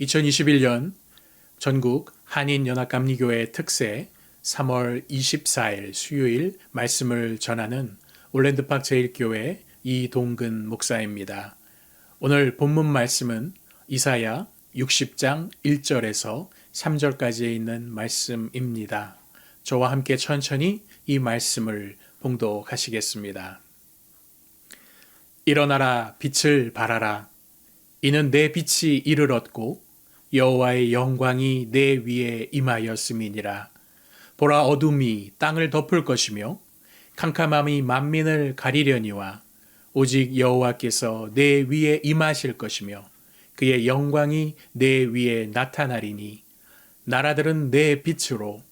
2021년 전국 한인연합감리교회 특세 3월 24일 수요일 말씀을 전하는 올랜드팍 제1교회 이동근 목사입니다. 오늘 본문 말씀은 이사야 60장 1절에서 3절까지에 있는 말씀입니다. 저와 함께 천천히 이 말씀을 봉독하시겠습니다. 일어나라, 빛을 발하라. 이는 내 빛이 이를 얻고 여호와의 영광이 내 위에 임하였음이니라. 보라, 어둠이 땅을 덮을 것이며 캄캄함이 만민을 가리려니와 오직 여호와께서 내 위에 임하실 것이며 그의 영광이 내 위에 나타나리니 나라들은 내 빛으로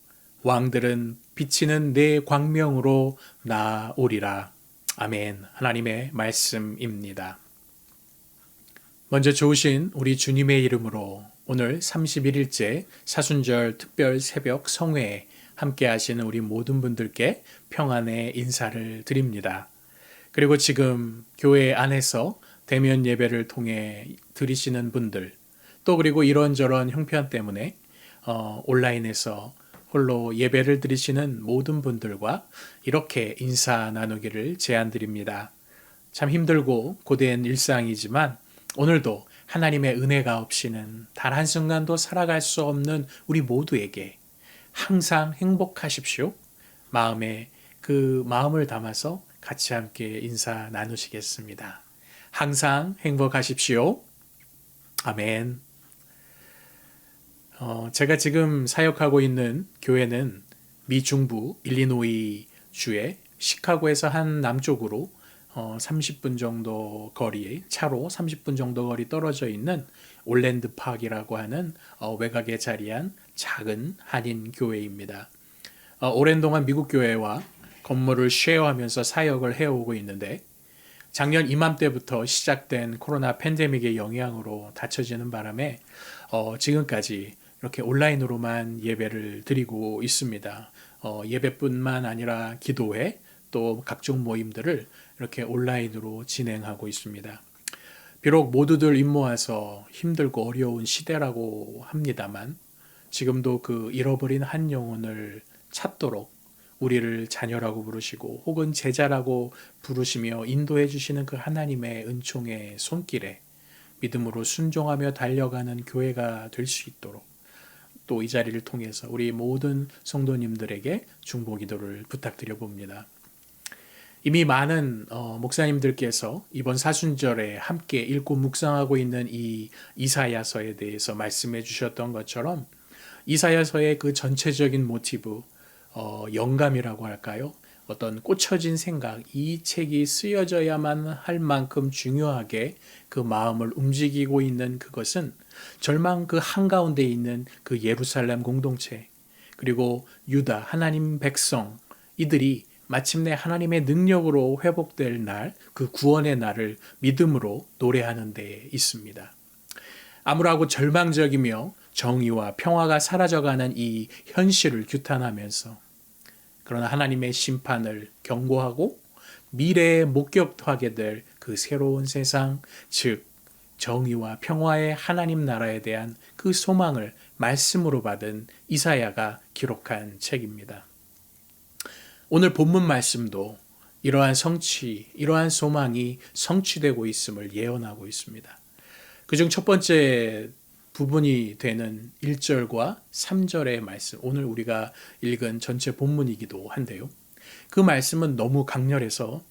왕들은 비치는 내 광명으로 나아오리라. 아멘. 하나님의 말씀입니다. 먼저 좋으신 우리 주님의 이름으로 오늘 31일째 사순절 특별 새벽 성회에 함께 하시는 우리 모든 분들께 평안의 인사를 드립니다. 그리고 지금 교회 안에서 대면 예배를 통해 드리시는 분들, 또 그리고 이런저런 형편 때문에 온라인에서 홀로 예배를 드리시는 모든 분들과 이렇게 인사 나누기를 제안드립니다. 참 힘들고 고된 일상이지만 오늘도 하나님의 은혜가 없이는 단 한순간도 살아갈 수 없는 우리 모두에게 항상 행복하십시오. 그 마음을 담아서 같이 함께 인사 나누시겠습니다. 항상 행복하십시오. 아멘. 제가 지금 사역하고 있는 교회는 미 중부 일리노이 주의 시카고에서 한 남쪽으로 30분 정도 거리, 차로 30분 정도 거리 떨어져 있는 올랜드 파크이라고 하는 외곽에 자리한 작은 한인 교회입니다. 오랜 동안 미국 교회와 건물을 쉐어하면서 사역을 해오고 있는데 작년 이맘때부터 시작된 코로나 팬데믹의 영향으로 닫혀지는 바람에 지금까지 이렇게 온라인으로만 예배를 드리고 있습니다. 예배뿐만 아니라 기도회 또 각종 모임들을 이렇게 온라인으로 진행하고 있습니다. 비록 모두들 입모아서 힘들고 어려운 시대라고 합니다만 지금도 그 잃어버린 한 영혼을 찾도록 우리를 자녀라고 부르시고 혹은 제자라고 부르시며 인도해 주시는 그 하나님의 은총의 손길에 믿음으로 순종하며 달려가는 교회가 될 수 있도록 또 이 자리를 통해서 우리 모든 성도님들에게 중보 기도를 부탁드려 봅니다. 이미 많은 목사님들께서 이번 사순절에 함께 읽고 묵상하고 있는 이 이사야서에 대해서 말씀해 주셨던 것처럼 이사야서의 그 전체적인 모티브, 영감이라고 할까요? 어떤 꽂혀진 생각, 이 책이 쓰여져야만 할 만큼 중요하게 그 마음을 움직이고 있는 그것은 절망 그 한가운데 있는 그 예루살렘 공동체, 그리고 유다, 하나님 백성, 이들이 마침내 하나님의 능력으로 회복될 날, 그 구원의 날을 믿음으로 노래하는 데 있습니다. 암울하고 절망적이며 정의와 평화가 사라져가는 이 현실을 규탄하면서 그러나 하나님의 심판을 경고하고 미래에 목격하게 될 그 새로운 세상, 즉 정의와 평화의 하나님 나라에 대한 그 소망을 말씀으로 받은 이사야가 기록한 책입니다. 오늘 본문 말씀도 이러한 이러한 소망이 성취되고 있음을 예언하고 있습니다. 그중 첫 번째 부분이 되는 1절과 3절의 말씀, 오늘 우리가 읽은 전체 본문이기도 한데요. 그 말씀은 너무 강렬해서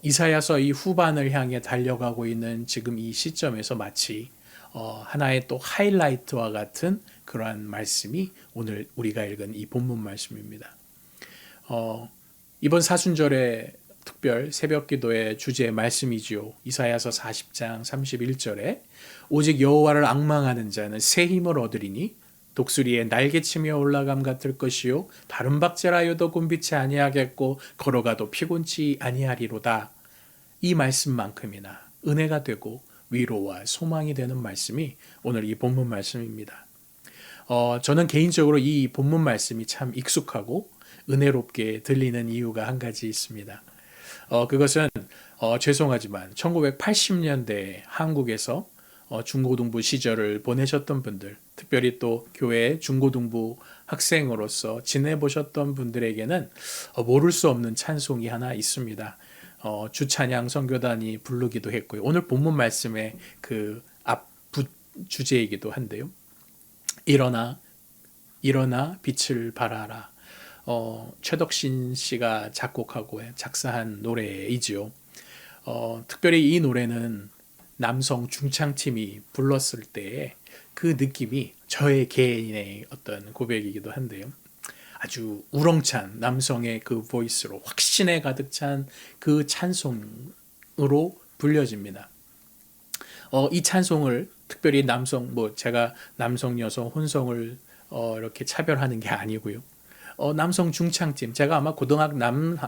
이사야서 이 후반을 향해 달려가고 있는 지금 이 시점에서 마치 하나의 또 하이라이트와 같은 그러한 말씀이 오늘 우리가 읽은 이 본문 말씀입니다. 이번 사순절의 특별 새벽 기도의 주제의 말씀이지요. 이사야서 40장 31절에 오직 여호와를 앙망하는 자는 새 힘을 얻으리니 독수리의 날개치며 올라감 같을 것이요 다른 박제라여도 곤비치 아니하겠고 걸어가도 피곤치 아니하리로다. 이 말씀만큼이나 은혜가 되고 위로와 소망이 되는 말씀이 오늘 이 본문 말씀입니다. 저는 개인적으로 이 본문 말씀이 참 익숙하고 은혜롭게 들리는 이유가 한 가지 있습니다. 그것은 죄송하지만 1980년대 한국에서 중고등부 시절을 보내셨던 분들, 특별히 또 교회 중고등부 학생으로서 지내보셨던 분들에게는 모를 수 없는 찬송이 하나 있습니다. 주찬양 선교단이 부르기도 했고요. 오늘 본문 말씀의 그 앞 주제이기도 한데요. 일어나 빛을 발하라. 최덕신 씨가 작곡하고 작사한 노래이지요. 특별히 이 노래는 남성 중창팀이 불렀을 때의 그 느낌이 저의 개인의 어떤 고백이기도 한데요. 아주 우렁찬 남성의 그 보이스로 확신에 가득 찬 그 찬송으로 불려집니다. 이 찬송을 특별히 남성, 제가 남성, 여성, 혼성을 이렇게 차별하는 게 아니고요. 남성 중창팀, 제가 아마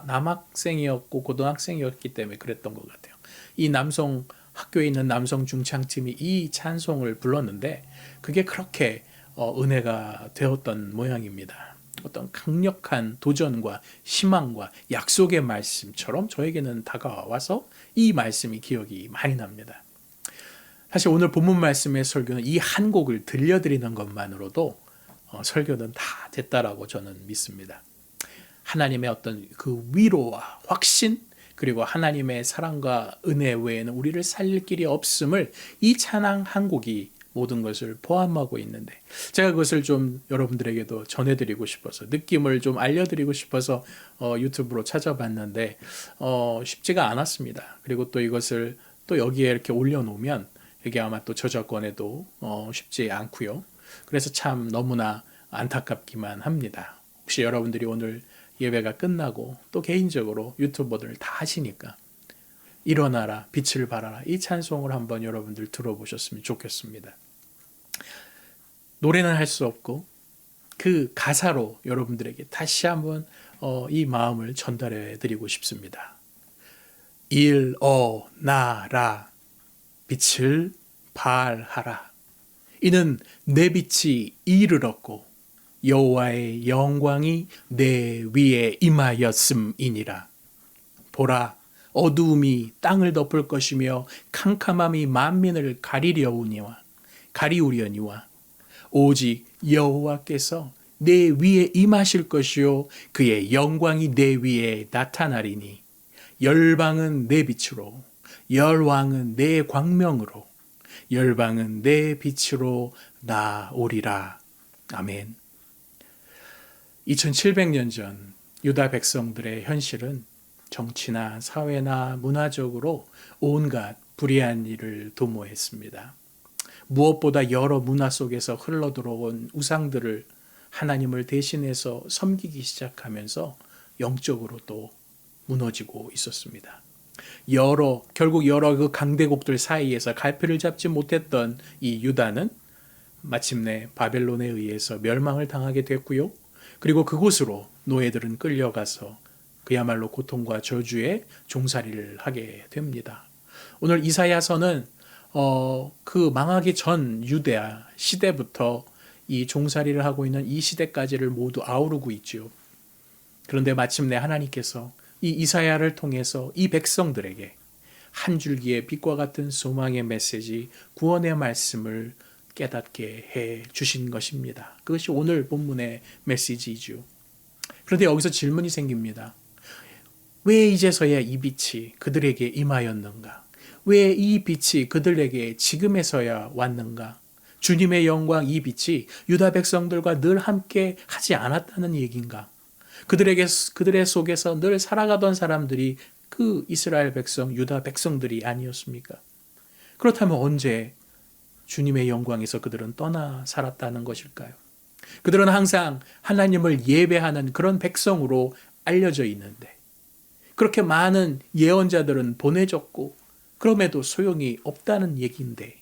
남학생이었고 고등학생이었기 때문에 그랬던 것 같아요. 이 남성 학교에 있는 남성 중창팀이 이 찬송을 불렀는데 그게 그렇게 은혜가 되었던 모양입니다. 어떤 강력한 도전과 희망과 약속의 말씀처럼 저에게는 다가와서 이 말씀이 기억이 많이 납니다. 사실 오늘 본문 말씀의 설교는 이 한 곡을 들려드리는 것만으로도 설교는 다 됐다라고 저는 믿습니다. 하나님의 어떤 그 위로와 확신, 그리고 하나님의 사랑과 은혜 외에는 우리를 살릴 길이 없음을 이 찬양 한 곡이 모든 것을 포함하고 있는데, 제가 그것을 좀 여러분들에게도 전해드리고 싶어서, 느낌을 좀 알려드리고 싶어서 유튜브로 찾아봤는데 쉽지가 않았습니다. 그리고 또 이것을 또 여기에 이렇게 올려놓으면 이게 아마 또 저작권에도 쉽지 않고요. 그래서 참 너무나 안타깝기만 합니다. 혹시 여러분들이 오늘 예배가 끝나고 또 개인적으로 유튜버들 다 하시니까 일어나라 빛을 발하라 이 찬송을 한번 여러분들 들어보셨으면 좋겠습니다. 노래는 할 수 없고 그 가사로 여러분들에게 다시 한번 이 마음을 전달해 드리고 싶습니다. 일어나라 빛을 발하라. 이는 내 빛이 이르렀고 여호와의 영광이 내 위에 임하였음이니라. 보라, 어두움이 땅을 덮을 것이며 캄캄함이 만민을 가리우려니와 오직 여호와께서 내 위에 임하실 것이요 그의 영광이 내 위에 나타나리니 열방은 내 빛으로 열왕은 내 광명으로 열방은 내 빛으로 나오리라. 아멘. 2700년 전 유다 백성들의 현실은 정치나 사회나 문화적으로 온갖 불의한 일을 도모했습니다. 무엇보다 여러 문화 속에서 흘러들어온 우상들을 하나님을 대신해서 섬기기 시작하면서 영적으로 또 무너지고 있었습니다. 결국 여러 그 강대국들 사이에서 갈피를 잡지 못했던 이 유다는 마침내 바벨론에 의해서 멸망을 당하게 됐고요. 그리고 그곳으로 노예들은 끌려가서 그야말로 고통과 저주의 종살이를 하게 됩니다. 오늘 이사야서는 그 망하기 전 유대 시대부터 이 종살이를 하고 있는 이 시대까지를 모두 아우르고 있지요. 그런데 마침내 하나님께서 이 이사야를 통해서 이 백성들에게 한 줄기의 빛과 같은 소망의 메시지, 구원의 말씀을 깨닫게 해 주신 것입니다. 그것이 오늘 본문의 메시지이죠. 그런데 여기서 질문이 생깁니다. 왜 이제서야 이 빛이 그들에게 임하였는가? 왜 이 빛이 그들에게 지금에서야 왔는가? 주님의 영광 이 빛이 유다 백성들과 늘 함께 하지 않았다는 얘기인가? 그들의 속에서 늘 살아가던 사람들이 그 이스라엘 백성, 유다 백성들이 아니었습니까? 그렇다면 언제 주님의 영광에서 그들은 떠나 살았다는 것일까요? 그들은 항상 하나님을 예배하는 그런 백성으로 알려져 있는데 그렇게 많은 예언자들은 보내졌고 그럼에도 소용이 없다는 얘기인데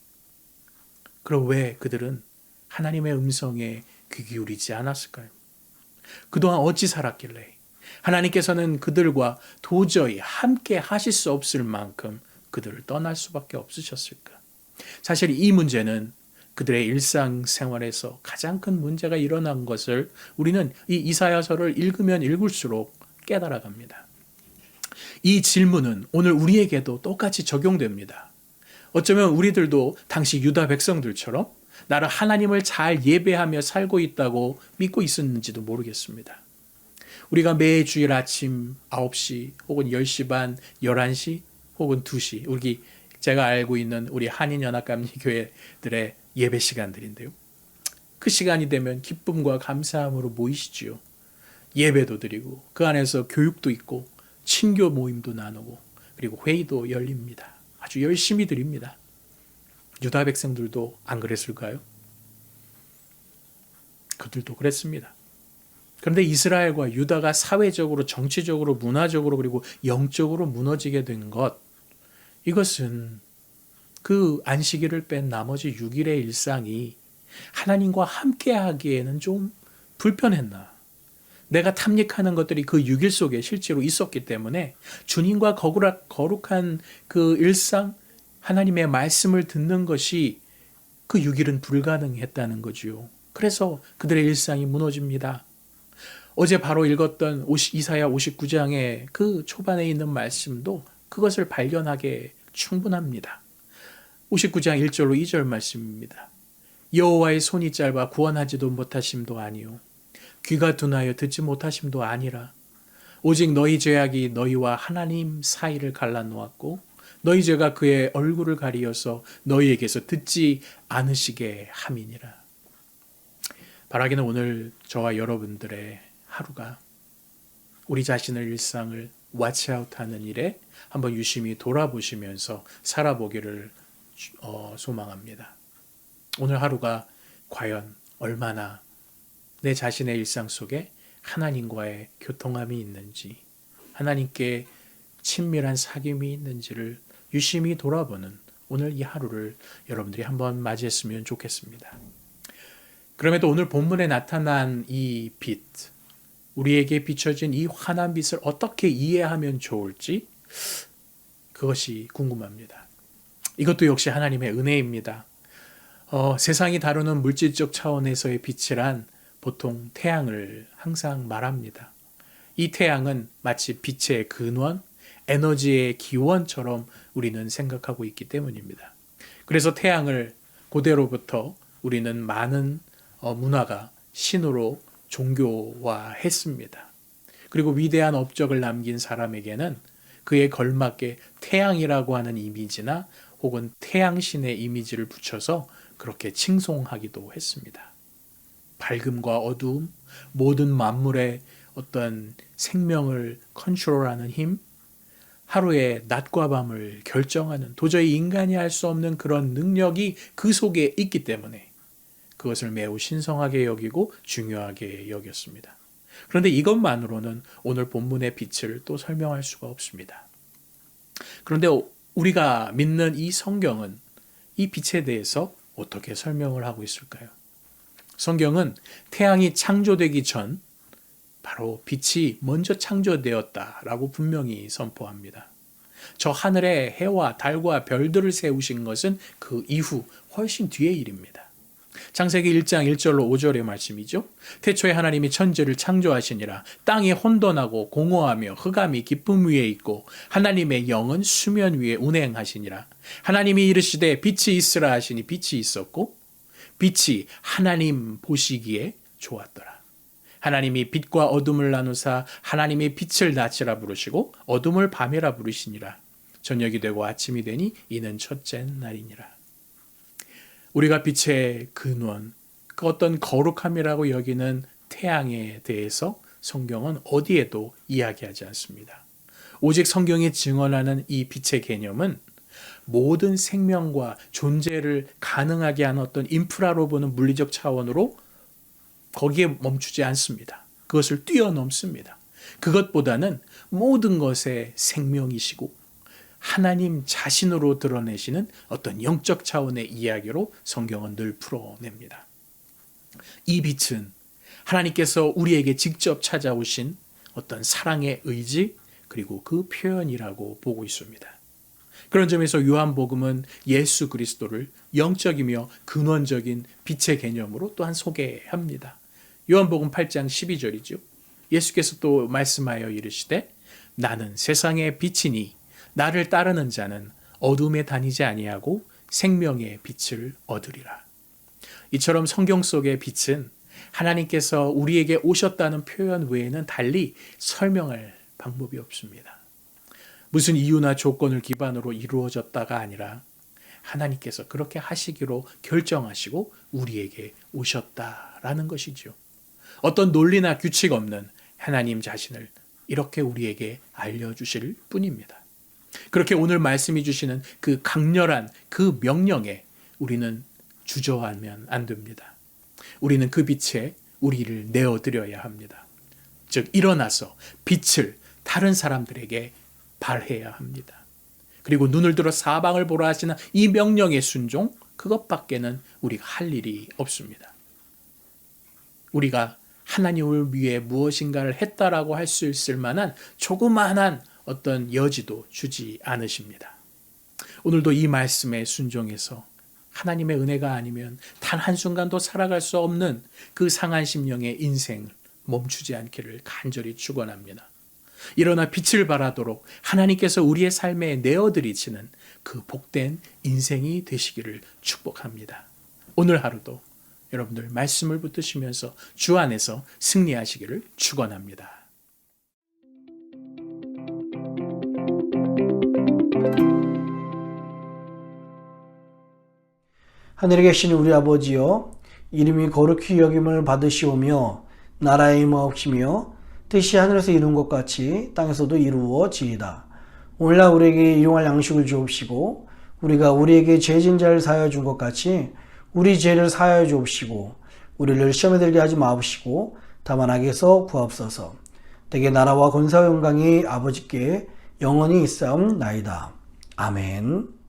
그럼 왜 그들은 하나님의 음성에 귀 기울이지 않았을까요? 그동안 어찌 살았길래 하나님께서는 그들과 도저히 함께 하실 수 없을 만큼 그들을 떠날 수밖에 없으셨을까? 사실 이 문제는 그들의 일상생활에서 가장 큰 문제가 일어난 것을 우리는 이 이사야서를 읽으면 읽을수록 깨달아갑니다. 이 질문은 오늘 우리에게도 똑같이 적용됩니다. 어쩌면 우리들도 당시 유다 백성들처럼 나는 하나님을 잘 예배하며 살고 있다고 믿고 있었는지도 모르겠습니다. 우리가 매 주일 아침 9시 혹은 10시 반, 11시 혹은 2시 제가 알고 있는 우리 한인연합감리교회들의 예배 시간들인데요. 그 시간이 되면 기쁨과 감사함으로 모이시지요. 예배도 드리고 그 안에서 교육도 있고 친교 모임도 나누고 그리고 회의도 열립니다. 아주 열심히 드립니다. 유다 백성들도 안 그랬을까요? 그들도 그랬습니다. 그런데 이스라엘과 유다가 사회적으로, 정치적으로, 문화적으로 그리고 영적으로 무너지게 된 것, 이것은 그 안식일을 뺀 나머지 6일의 일상이 하나님과 함께 하기에는 좀 불편했나. 내가 탐닉하는 것들이 그 6일 속에 실제로 있었기 때문에 주님과 거룩한 그 일상, 하나님의 말씀을 듣는 것이 그 6일은 불가능했다는 거지요. 그래서 그들의 일상이 무너집니다. 어제 바로 읽었던 이사야 59장의 그 초반에 있는 말씀도 그것을 발견하게 충분합니다. 59장 1절로 2절 말씀입니다. 여호와의 손이 짧아 구원하지도 못하심도 아니요 귀가 둔하여 듣지 못하심도 아니라 오직 너희 죄악이 너희와 하나님 사이를 갈라놓았고 너희 죄가 그의 얼굴을 가리어서 너희에게서 듣지 않으시게 함이니라. 바라기는 오늘 저와 여러분들의 하루가 우리 자신의 일상을 왓치아웃하는 일에 한번 유심히 돌아보시면서 살아보기를 소망합니다. 오늘 하루가 과연 얼마나 내 자신의 일상 속에 하나님과의 교통함이 있는지, 하나님께 친밀한 사귐이 있는지를 유심히 돌아보는 오늘 이 하루를 여러분들이 한번 맞이했으면 좋겠습니다. 그럼에도 오늘 본문에 나타난 이 빛, 우리에게 비춰진 이 환한 빛을 어떻게 이해하면 좋을지 그것이 궁금합니다. 이것도 역시 하나님의 은혜입니다. 세상이 다루는 물질적 차원에서의 빛이란 보통 태양을 항상 말합니다. 이 태양은 마치 빛의 근원, 에너지의 기원처럼 우리는 생각하고 있기 때문입니다. 그래서 태양을 고대로부터 우리는 많은 문화가 신으로 종교화했습니다. 그리고 위대한 업적을 남긴 사람에게는 그에 걸맞게 태양이라고 하는 이미지나 혹은 태양신의 이미지를 붙여서 그렇게 칭송하기도 했습니다. 밝음과 어두움, 모든 만물의 어떤 생명을 컨트롤하는 힘, 하루의 낮과 밤을 결정하는 도저히 인간이 할 수 없는 그런 능력이 그 속에 있기 때문에 그것을 매우 신성하게 여기고 중요하게 여겼습니다. 그런데 이것만으로는 오늘 본문의 빛을 또 설명할 수가 없습니다. 그런데 우리가 믿는 이 성경은 이 빛에 대해서 어떻게 설명을 하고 있을까요? 성경은 태양이 창조되기 전 바로 빛이 먼저 창조되었다라고 분명히 선포합니다. 저 하늘에 해와 달과 별들을 세우신 것은 그 이후 훨씬 뒤의 일입니다. 창세기 1장 1절로 5절의 말씀이죠. 태초에 하나님이 천지를 창조하시니라. 땅이 혼돈하고 공허하며 흑암이 깊음 위에 있고 하나님의 영은 수면 위에 운행하시니라. 하나님이 이르시되 빛이 있으라 하시니 빛이 있었고 빛이 하나님 보시기에 좋았더라. 하나님이 빛과 어둠을 나누사 하나님이 빛을 낮이라 부르시고 어둠을 밤이라 부르시니라. 저녁이 되고 아침이 되니 이는 첫째 날이니라. 우리가 빛의 근원, 그 어떤 거룩함이라고 여기는 태양에 대해서 성경은 어디에도 이야기하지 않습니다. 오직 성경이 증언하는 이 빛의 개념은 모든 생명과 존재를 가능하게 하는 어떤 인프라로 보는 물리적 차원으로 거기에 멈추지 않습니다. 그것을 뛰어넘습니다. 그것보다는 모든 것의 생명이시고 하나님 자신으로 드러내시는 어떤 영적 차원의 이야기로 성경은 늘 풀어냅니다. 이 빛은 하나님께서 우리에게 직접 찾아오신 어떤 사랑의 의지 그리고 그 표현이라고 보고 있습니다. 그런 점에서 요한복음은 예수 그리스도를 영적이며 근원적인 빛의 개념으로 또한 소개합니다. 요한복음 8장 12절이죠. 예수께서 또 말씀하여 이르시되 나는 세상의 빛이니 나를 따르는 자는 어둠에 다니지 아니하고 생명의 빛을 얻으리라. 이처럼 성경 속의 빛은 하나님께서 우리에게 오셨다는 표현 외에는 달리 설명할 방법이 없습니다. 무슨 이유나 조건을 기반으로 이루어졌다가 아니라 하나님께서 그렇게 하시기로 결정하시고 우리에게 오셨다라는 것이죠. 어떤 논리나 규칙 없는 하나님 자신을 이렇게 우리에게 알려주실 뿐입니다. 그렇게 오늘 말씀해 주시는 그 강렬한 그 명령에 우리는 주저하면 안 됩니다. 우리는 그 빛에 우리를 내어드려야 합니다. 즉 일어나서 빛을 다른 사람들에게 발해야 합니다. 그리고 눈을 들어 사방을 보라 하시는 이 명령의 순종, 그것밖에는 우리가 할 일이 없습니다. 우리가 하나님을 위해 무엇인가를 했다라고 할 수 있을 만한 조그마한 어떤 여지도 주지 않으십니다. 오늘도 이 말씀에 순종해서 하나님의 은혜가 아니면 단 한순간도 살아갈 수 없는 그 상한 심령의 인생 멈추지 않기를 간절히 축원합니다. 일어나 빛을 발하도록 하나님께서 우리의 삶에 내어드리시는 그 복된 인생이 되시기를 축복합니다. 오늘 하루도 여러분들 말씀을 붙드시면서 주 안에서 승리하시기를 축원합니다. 하늘에 계신 우리 아버지여, 이름이 거룩히 여김을 받으시오며 나라의 임하옵시며 뜻이 하늘에서 이룬 것 같이 땅에서도 이루어지이다. 오늘날 우리에게 일용할 양식을 주옵시고 우리가 우리에게 죄진 자를 사하여 준 것 같이 우리 죄를 사하여 주옵시고 우리를 시험에 들게 하지 마옵시고 다만 악에서 구하옵소서. 대개 나라와 권세와 영광이 아버지께 영원히 있사옵나이다. 아멘.